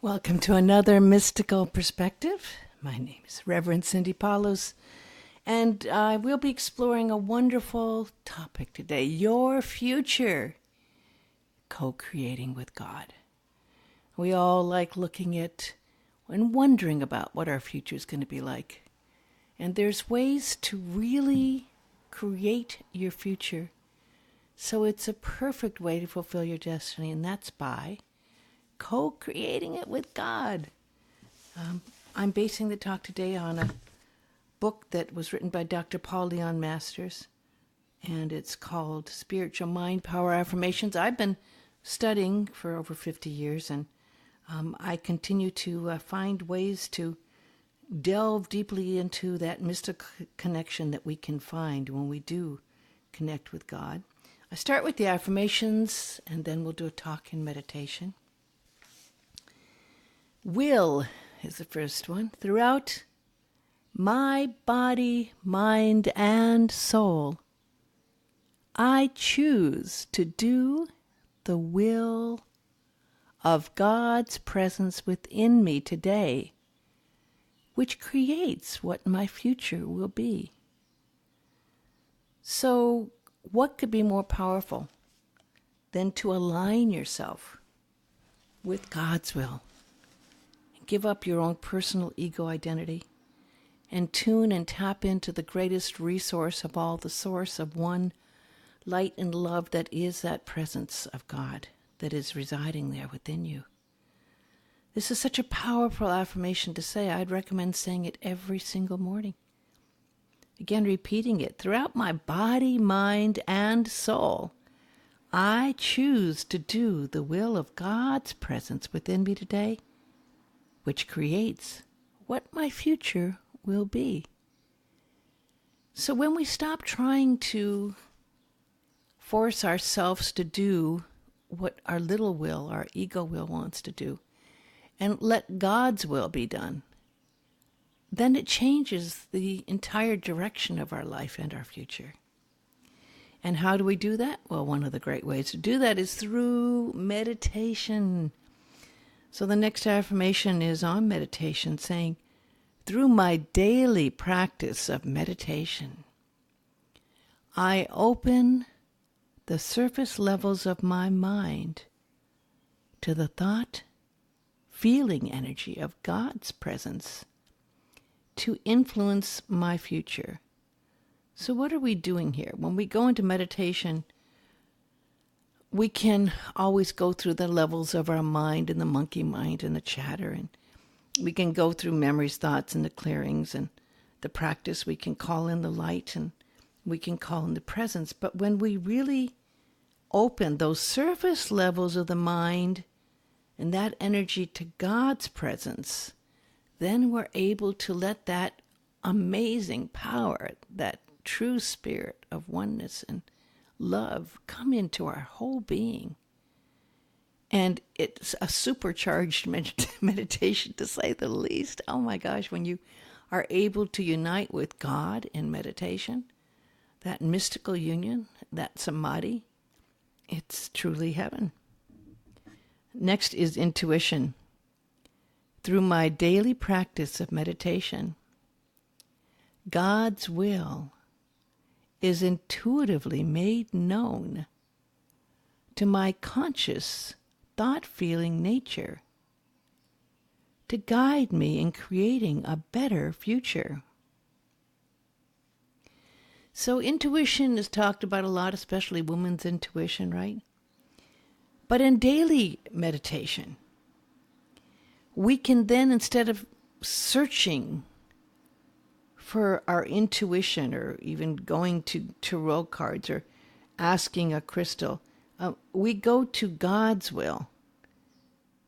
Welcome to another mystical perspective. My name is Reverend Cindy Paulos, and we'll be exploring a wonderful topic today: your future, co-creating with God. We all like looking at and wondering about what our future is going to be like. And there's ways to really create your future. So it's a perfect way to fulfill your destiny, and that's by co-creating it with God. I'm basing the talk today on a book that was written by Dr. Paul Leon Masters, and it's called Spiritual Mind Power Affirmations. I've been studying for over 50 years, and I continue to find ways to delve deeply into that mystical connection that we can find when we do connect with God. I start with the affirmations, and then we'll do a talk in meditation. Will is the first one. Throughout my body, mind, and soul, I choose to do the will of God's presence within me today, which creates what my future will be. So, what could be more powerful than to align yourself with God's will? Give up your own personal ego identity and tune and tap into the greatest resource of all, the source of one light and love that is that presence of God that is residing there within you. This is such a powerful affirmation to say. I'd recommend saying it every single morning. Again, repeating it. Throughout my body, mind, and soul, I choose to do the will of God's presence within me today, which creates what my future will be. So when we stop trying to force ourselves to do what our little will, our ego will wants to do, and let God's will be done, then it changes the entire direction of our life and our future. And how do we do that? Well, one of the great ways to do that is through meditation. So the next affirmation is on meditation, saying, through my daily practice of meditation, I open the surface levels of my mind to the thought, feeling energy of God's presence to influence my future. So what are we doing here? When we go into meditation, we can always go through the levels of our mind and the monkey mind and the chatter, and we can go through memories, thoughts, and the clearings, and the practice. We can call in the light, and we can call in the presence. But when we really open those surface levels of the mind and that energy to God's presence, then we're able to let that amazing power, that true spirit of oneness and love come into our whole being. And it's a supercharged meditation, to say the least. Oh my gosh, when you are able to unite with God in meditation, that mystical union, that samadhi, it's truly heaven. Next is intuition. Through my daily practice of meditation, God's will is intuitively made known to my conscious, thought-feeling nature to guide me in creating a better future. So intuition is talked about a lot, especially women's intuition, right? But in daily meditation, we can then, instead of searching for our intuition or even going to tarot cards or asking a crystal, we go to God's will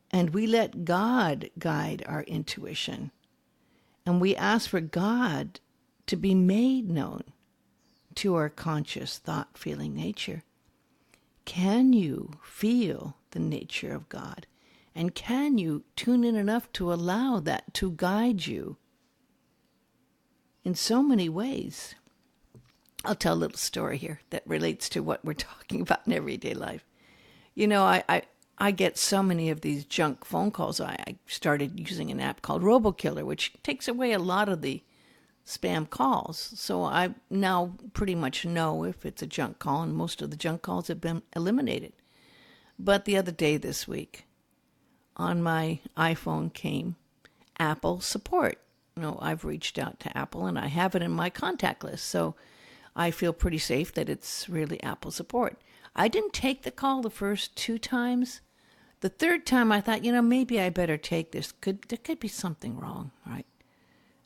and we let God guide our intuition. And we ask for God to be made known to our conscious thought feeling nature. Can you feel the nature of God? And can you tune in enough to allow that to guide you in so many ways? I'll tell a little story here that relates to what we're talking about in everyday life. You know, I get so many of these junk phone calls. I started using an app called RoboKiller, which takes away a lot of the spam calls. So I now pretty much know if it's a junk call, and most of the junk calls have been eliminated. But the other day this week, on my iPhone came Apple support. I've reached out to Apple and I have it in my contact list. So I feel pretty safe that it's really Apple support. I didn't take the call the first 2 times. The third time I thought, maybe I better take this. There could be something wrong, right?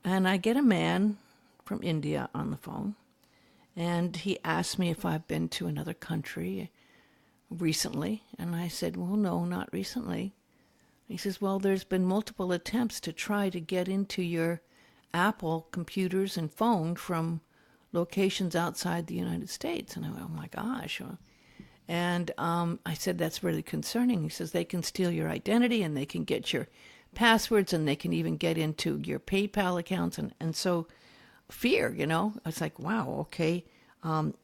And I get a man from India on the phone, and he asked me if I've been to another country recently. And I said, well, no, not recently. He says, well, there's been multiple attempts to try to get into your Apple computers and phone from locations outside the United States. And I went, oh my gosh. And I said, that's really concerning. He says, they can steal your identity and they can get your passwords and they can even get into your PayPal accounts. And so fear, I was like, wow, okay.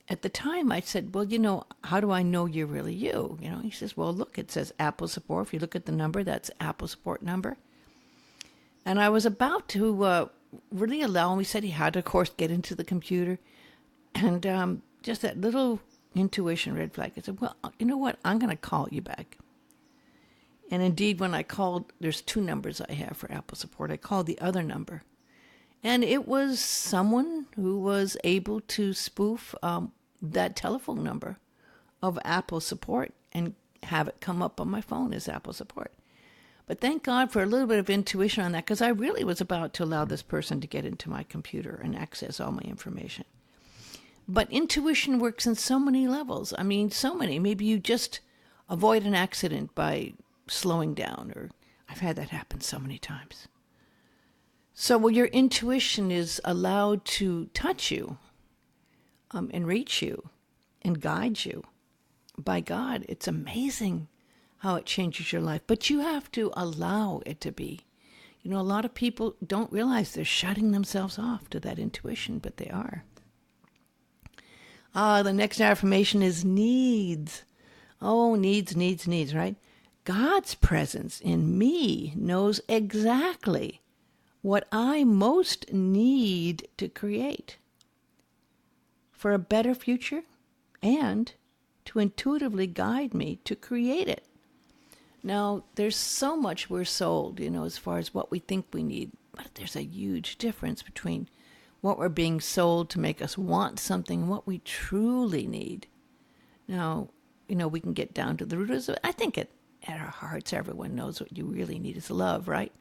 At the time I said, well, how do I know you're really you? He says, well, look, it says Apple support. If you look at the number, that's Apple support number. And I was about to really allow him. He said he had to, of course, get into the computer. And just that little intuition red flag. I said, well, you know what? I'm going to call you back. And indeed, when I called, there's 2 numbers I have for Apple support. I called the other number. And it was someone who was able to spoof that telephone number of Apple support and have it come up on my phone as Apple support. But thank God for a little bit of intuition on that, because I really was about to allow this person to get into my computer and access all my information. But intuition works in so many levels. I mean, so many. Maybe you just avoid an accident by slowing down, or I've had that happen so many times. So when your intuition is allowed to touch you and reach you and guide you by God, it's amazing how it changes your life. But you have to allow it to be. A lot of people don't realize they're shutting themselves off to that intuition, but they are. The next affirmation is needs. Oh, needs, right? God's presence in me knows exactly what I most need to create for a better future and to intuitively guide me to create it. Now, there's so much we're sold, as far as what we think we need, but there's a huge difference between what we're being sold to make us want something and what we truly need. Now, we can get down to the root of it. I think at our hearts, everyone knows what you really need is love, right?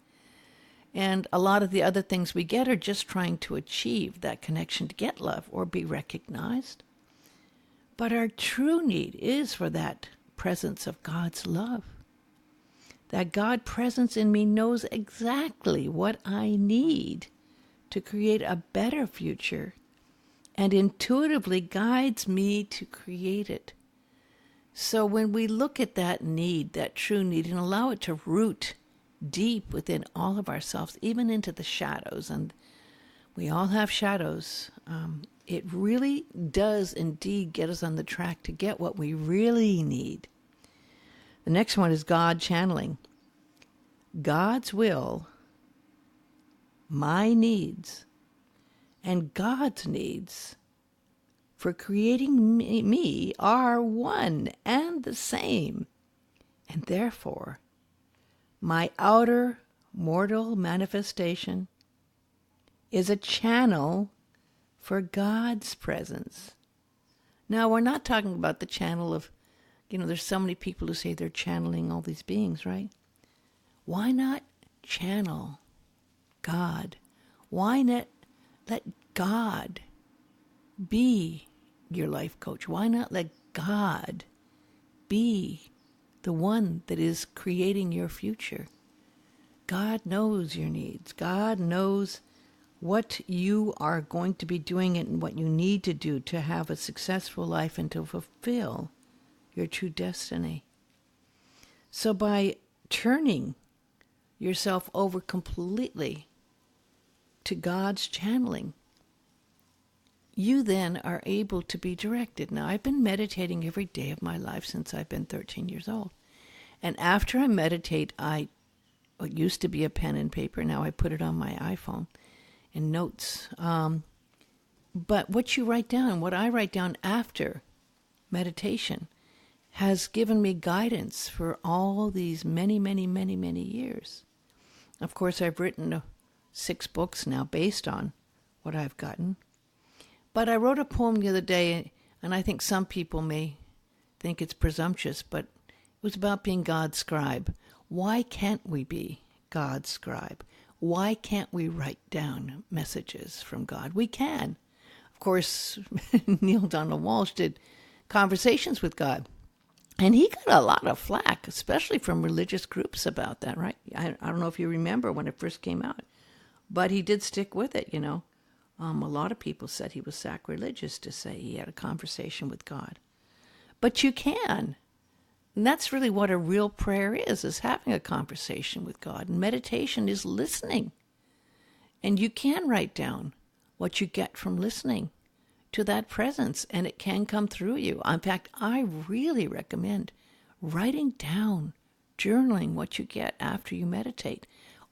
And a lot of the other things we get are just trying to achieve that connection to get love or be recognized. But our true need is for that presence of God's love. That God presence in me knows exactly what I need to create a better future and intuitively guides me to create it. So when we look at that need, that true need, and allow it to root deep within all of ourselves, even into the shadows, and we all have shadows, it really does indeed get us on the track to get what we really need. The next one is God channeling. God's will, my needs, and God's needs for creating me are one and the same, and therefore my outer mortal manifestation is a channel for God's presence. Now, we're not talking about the channel of, there's so many people who say they're channeling all these beings, right? Why not channel God? Why not let God be your life coach? Why not let God be the one that is creating your future? God knows your needs. God knows what you are going to be doing and what you need to do to have a successful life and to fulfill your true destiny. So by turning yourself over completely to God's channeling, you then are able to be directed. Now, I've been meditating every day of my life since I've been 13 years old. And after I meditate, it used to be a pen and paper. Now I put it on my iPhone in notes. But what you write down, what I write down after meditation, has given me guidance for all these many, many, many, many years. Of course, I've written 6 books now based on what I've gotten. But I wrote a poem the other day, and I think some people may think it's presumptuous, but it was about being God's scribe. Why can't we be God's scribe? Why can't we write down messages from God? We can. Of course, Neil Donald Walsh did Conversations with God. And he got a lot of flack, especially from religious groups about that, right? I don't know if you remember when it first came out, but he did stick with it, A lot of people said he was sacrilegious to say he had a conversation with God. But you can. And that's really what a real prayer is having a conversation with God. And meditation is listening. And you can write down what you get from listening to that presence, and it can come through you. In fact, I really recommend writing down, journaling what you get after you meditate,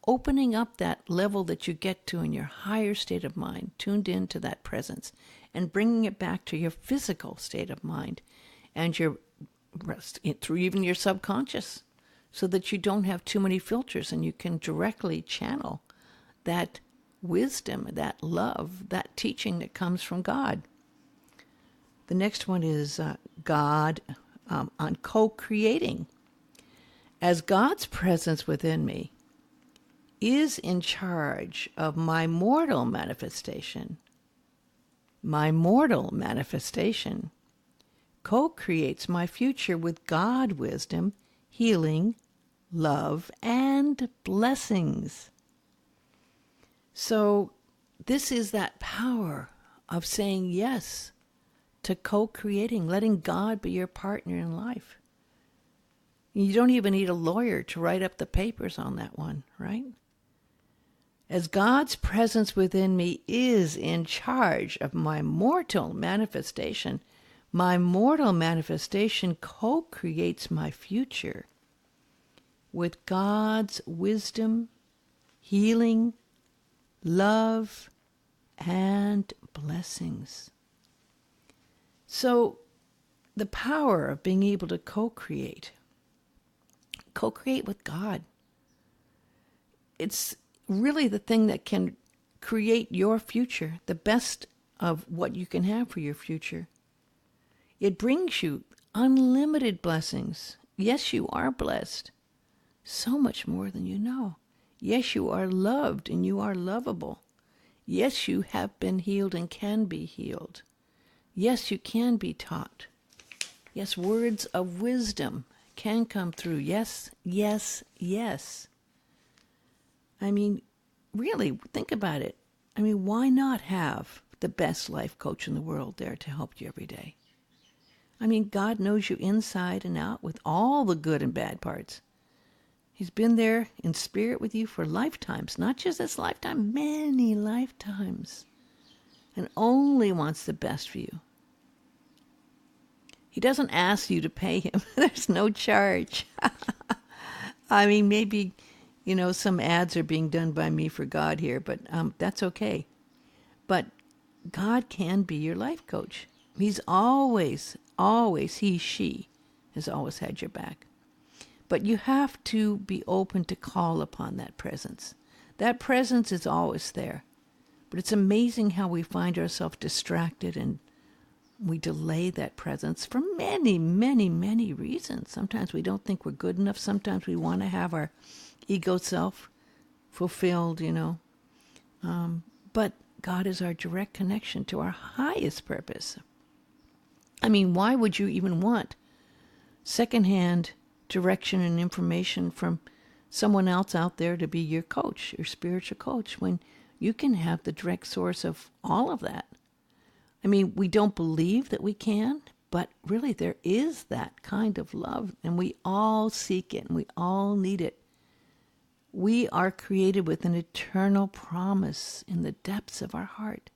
opening up that level that you get to in your higher state of mind, tuned into that presence, and bringing it back to your physical state of mind and your through even your subconscious, so that you don't have too many filters and you can directly channel that wisdom, that love, that teaching that comes from God. The next one is God on co-creating. As God's presence within me is in charge of my mortal manifestation co-creates my future with God wisdom, healing, love, and blessings. So this is that power of saying yes to co-creating, letting God be your partner in life. You don't even need a lawyer to write up the papers on that one, right? As God's presence within me is in charge of my mortal manifestation co-creates my future with God's wisdom, healing, love, and blessings. So the power of being able to co-create with God, it's really the thing that can create your future, the best of what you can have for your future. It brings you unlimited blessings. Yes, you are blessed. So much more than you know. Yes, you are loved and you are lovable. Yes, you have been healed and can be healed. Yes, you can be taught. Yes, words of wisdom can come through. Yes, yes, yes. I mean, really, think about it. I mean, why not have the best life coach in the world there to help you every day? I mean, God knows you inside and out with all the good and bad parts. He's been there in spirit with you for lifetimes, not just this lifetime, many lifetimes, and only wants the best for you. He doesn't ask you to pay him. There's no charge. I mean, maybe, some ads are being done by me for God here, but that's okay. But God can be your life coach. He's always, she has always had your back. But you have to be open to call upon that presence. That presence is always there. But it's amazing how we find ourselves distracted and we delay that presence for many, many, many reasons. Sometimes we don't think we're good enough. Sometimes we want to have our ego self fulfilled, But God is our direct connection to our highest purpose. I mean, why would you even want secondhand direction and information from someone else out there to be your coach, your spiritual coach, when you can have the direct source of all of that? I mean, we don't believe that we can, but really there is that kind of love, and we all seek it, and we all need it. We are created with an eternal promise in the depths of our heart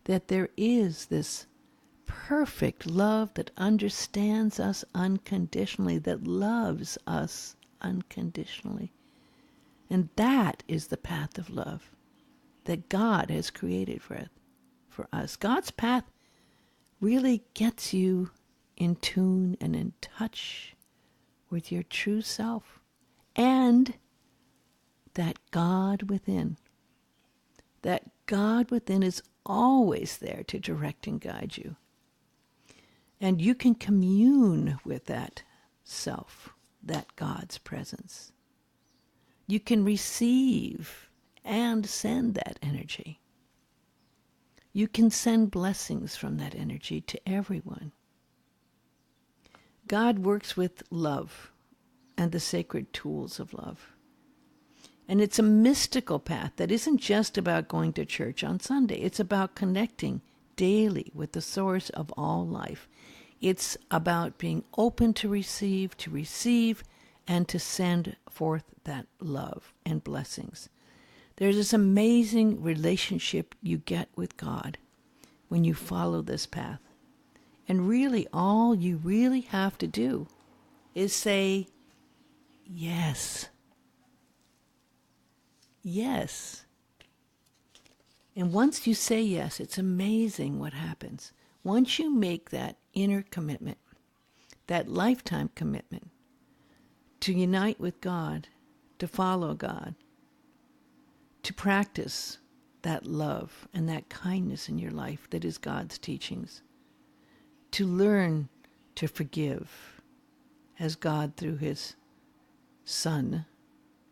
that there is this perfect love that understands us unconditionally, that loves us unconditionally. And that is the path of love that God has created for us. God's path really gets you in tune and in touch with your true self and that God within. That God within is always there to direct and guide you. And you can commune with that self, that God's presence. You can receive and send that energy. You can send blessings from that energy to everyone. God works with love and the sacred tools of love. And it's a mystical path that isn't just about going to church on Sunday. It's about connecting daily with the source of all life. It's about being open to receive, and to send forth that love and blessings. There's this amazing relationship you get with God when you follow this path. And really, all you really have to do is say, yes. Yes. And once you say yes, it's amazing what happens. Once you make that inner commitment, that lifetime commitment to unite with God, to follow God, to practice that love and that kindness in your life that is God's teachings, to learn to forgive as God through his Son,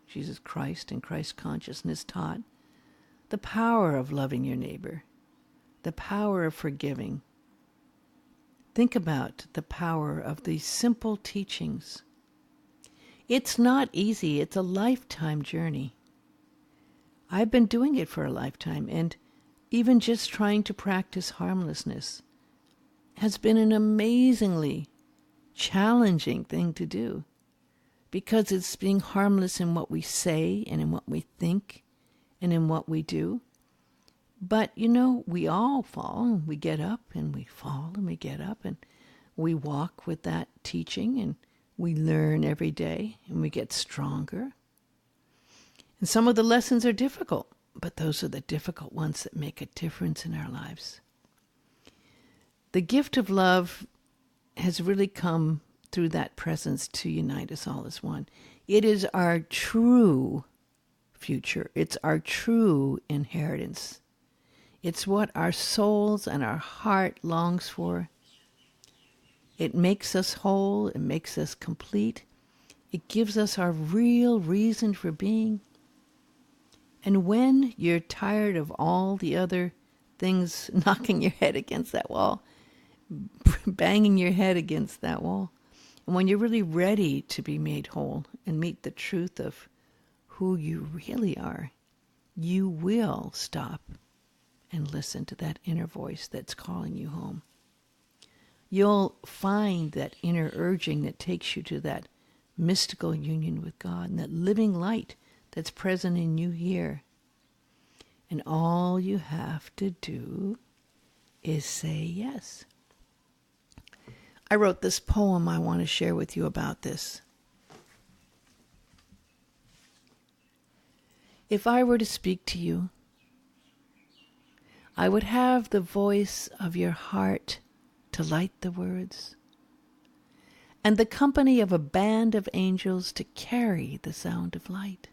Jesus Christ, and Christ consciousness taught, the power of loving your neighbor, the power of forgiving. Think about the power of these simple teachings. It's not easy. It's a lifetime journey. I've been doing it for a lifetime, and even just trying to practice harmlessness has been an amazingly challenging thing to do, because it's being harmless in what we say and in what we think and in what we do. But, we all fall, and we get up, and we fall, and we get up, and we walk with that teaching, and we learn every day, and we get stronger. And some of the lessons are difficult, but those are the difficult ones that make a difference in our lives. The gift of love has really come through that presence to unite us all as one. It is our true future. It's our true inheritance. It's what our souls and our heart longs for. It makes us whole. It makes us complete. It gives us our real reason for being. And when you're tired of all the other things knocking your head against that wall, banging your head against that wall, and when you're really ready to be made whole and meet the truth of who you really are, you will stop and listen to that inner voice that's calling you home. You'll find that inner urging that takes you to that mystical union with God and that living light that's present in you here. And all you have to do is say yes. I wrote this poem I want to share with you about this. If I were to speak to you, I would have the voice of your heart to light the words, and the company of a band of angels to carry the sound of light.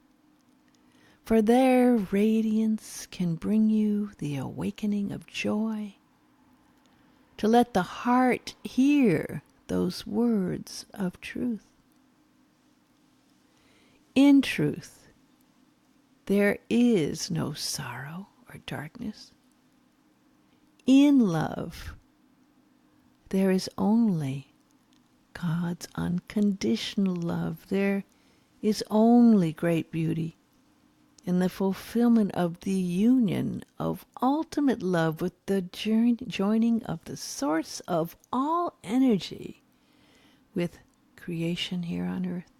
For their radiance can bring you the awakening of joy, to let the heart hear those words of truth. In truth, there is no sorrow or darkness. In love, there is only God's unconditional love. There is only great beauty in the fulfillment of the union of ultimate love with the joining of the source of all energy with creation here on earth.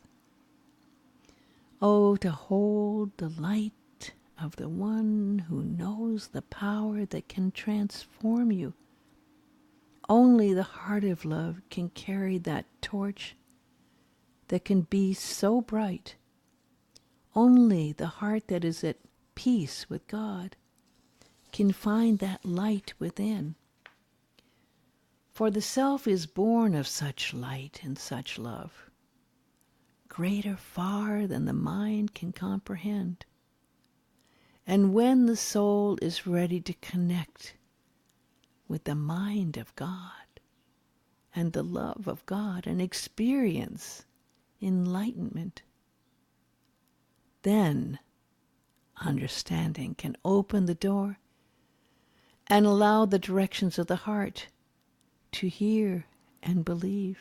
Oh, to hold the light of the one who knows the power that can transform you. Only the heart of love can carry that torch that can be so bright. Only the heart that is at peace with God can find that light within. For the self is born of such light and such love, greater far than the mind can comprehend. And when the soul is ready to connect with the mind of God and the love of God and experience enlightenment, then understanding can open the door and allow the directions of the heart to hear and believe.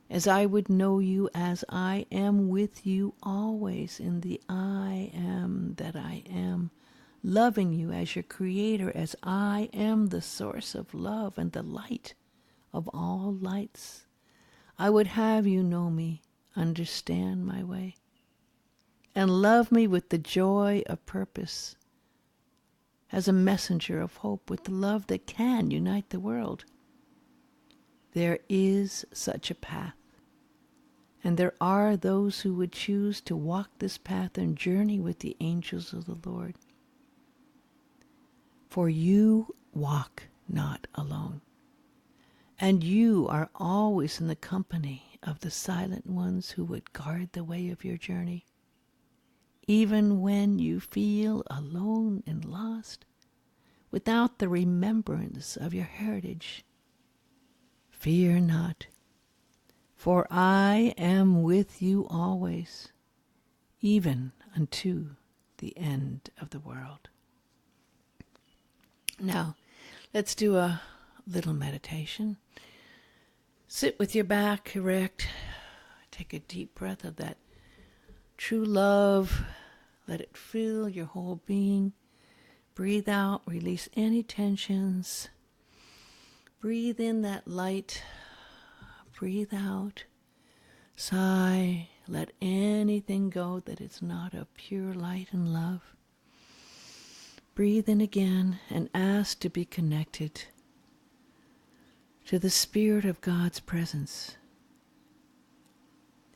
As I would know you as I am with you always in the I am that I am, loving you as your creator, as I am the source of love and the light of all lights. I would have you know me, understand my way, and love me with the joy of purpose, as a messenger of hope with the love that can unite the world. There is such a path, and there are those who would choose to walk this path and journey with the angels of the Lord. For you walk not alone, and you are always in the company of the silent ones who would guard the way of your journey. Even when you feel alone and lost, without the remembrance of your heritage, fear not, for I am with you always, even unto the end of the world. Now, let's do a little meditation. Sit with your back erect. Take a deep breath of that true love. Let it fill your whole being. Breathe out, release any tensions. Breathe in that light. Breathe out. Sigh. Let anything go that is not of pure light and love. Breathe in again and ask to be connected to the Spirit of God's presence.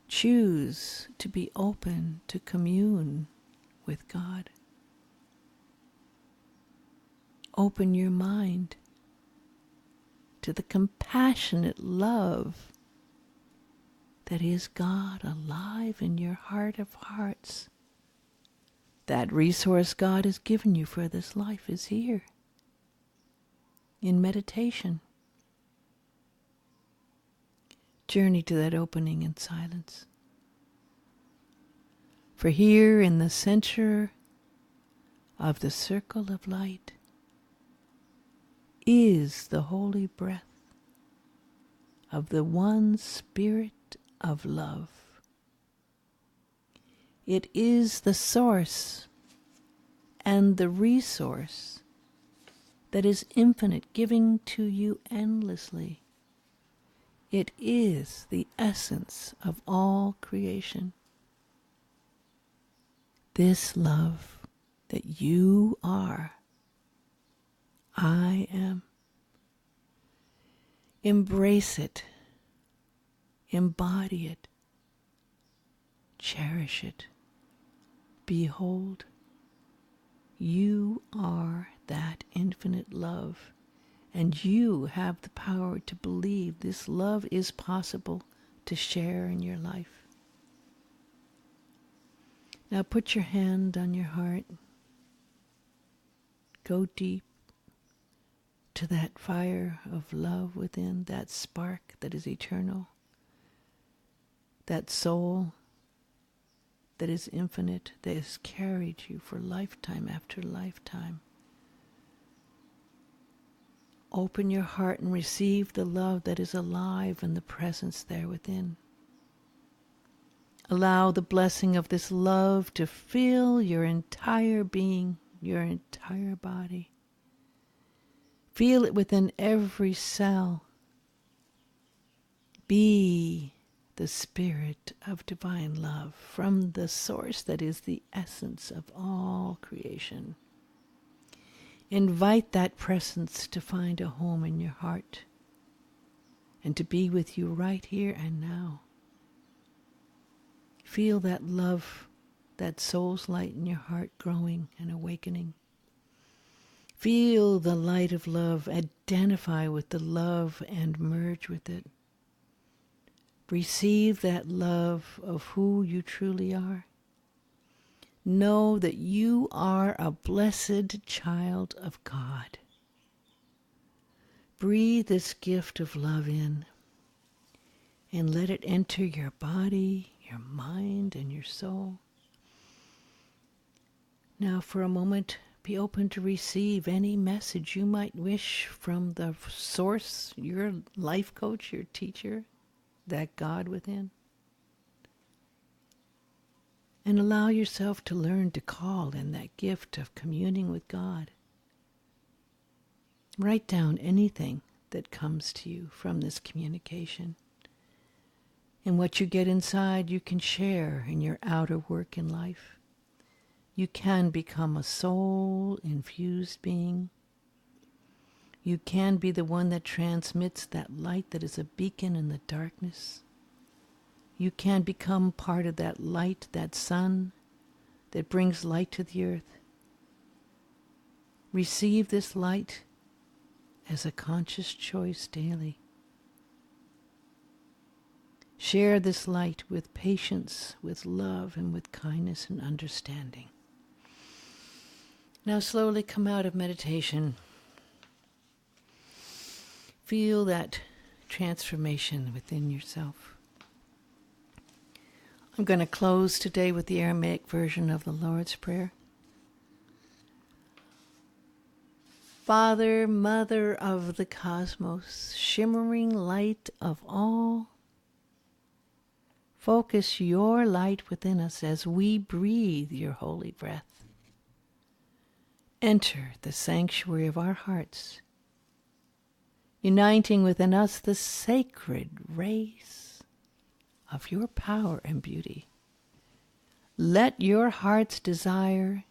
Choose to be open to commune with God. Open your mind to the compassionate love that is God alive in your heart of hearts. That resource God has given you for this life is here in meditation. Journey to that opening in silence. For here in the center of the circle of light is the holy breath of the one Spirit of love. It is the source and the resource that is infinite, giving to you endlessly. It is the essence of all creation. This love that you are, I am. Embrace it, embody it, cherish it. Behold, you are that infinite love, and you have the power to believe this love is possible to share in your life. Now put your hand on your heart. Go deep to that fire of love within, that spark that is eternal, that soul that is infinite, that has carried you for lifetime after lifetime. Open your heart and receive the love that is alive in the presence there within. Allow the blessing of this love to fill your entire being, your entire body. Feel it within every cell. Be the spirit of divine love from the source that is the essence of all creation. Invite that presence to find a home in your heart and to be with you right here and now. Feel that love, that soul's light in your heart growing and awakening. Feel the light of love. Identify with the love and merge with it. Receive that love of who you truly are. Know that you are a blessed child of God. Breathe this gift of love in and let it enter your body, your mind, and your soul. Now for a moment, be open to receive any message you might wish from the source, your life coach, your teacher, that God within. And allow yourself to learn to call in that gift of communing with God. Write down anything that comes to you from this communication. And what you get inside, you can share in your outer work in life. You can become a soul-infused being. You can be the one that transmits that light that is a beacon in the darkness. You can become part of that light, that sun that brings light to the earth. Receive this light as a conscious choice daily. Share this light with patience, with love, and with kindness and understanding. Now slowly come out of meditation. Feel that transformation within yourself. I'm going to close today with the Aramaic version of the Lord's Prayer. Father, Mother of the cosmos, shimmering light of all, focus your light within us as we breathe your holy breath. Enter the sanctuary of our hearts, uniting within us the sacred rays of your power and beauty. Let your heart's desire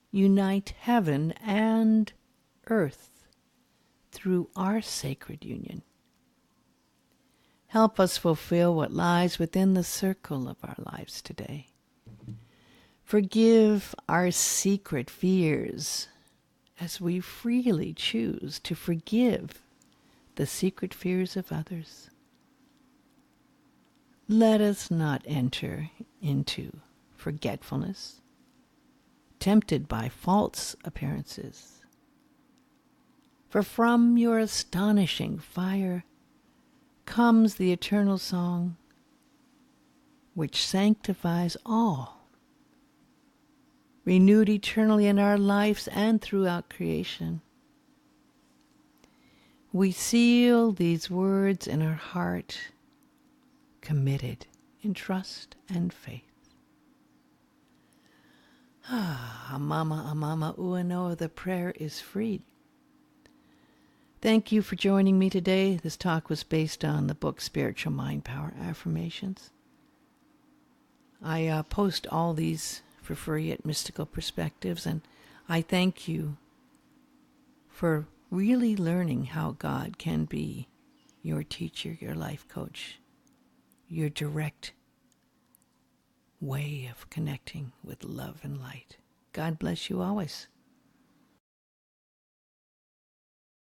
unite heaven and earth through our sacred union. Help us fulfill what lies within the circle of our lives today. Forgive our secret fears as we freely choose to forgive the secret fears of others. Let us not enter into forgetfulness, tempted by false appearances. For from your astonishing fire comes the eternal song, which sanctifies all, renewed eternally in our lives and throughout creation. We seal these words in our heart, committed in trust and faith. Amama, amama, uanoa, the prayer is freed. Thank you for joining me today. This talk was based on the book Spiritual Mind Power Affirmations. I post all these for free at Mystical Perspectives, and I thank you for really learning how God can be your teacher, your life coach, your direct way of connecting with love and light. God bless you always.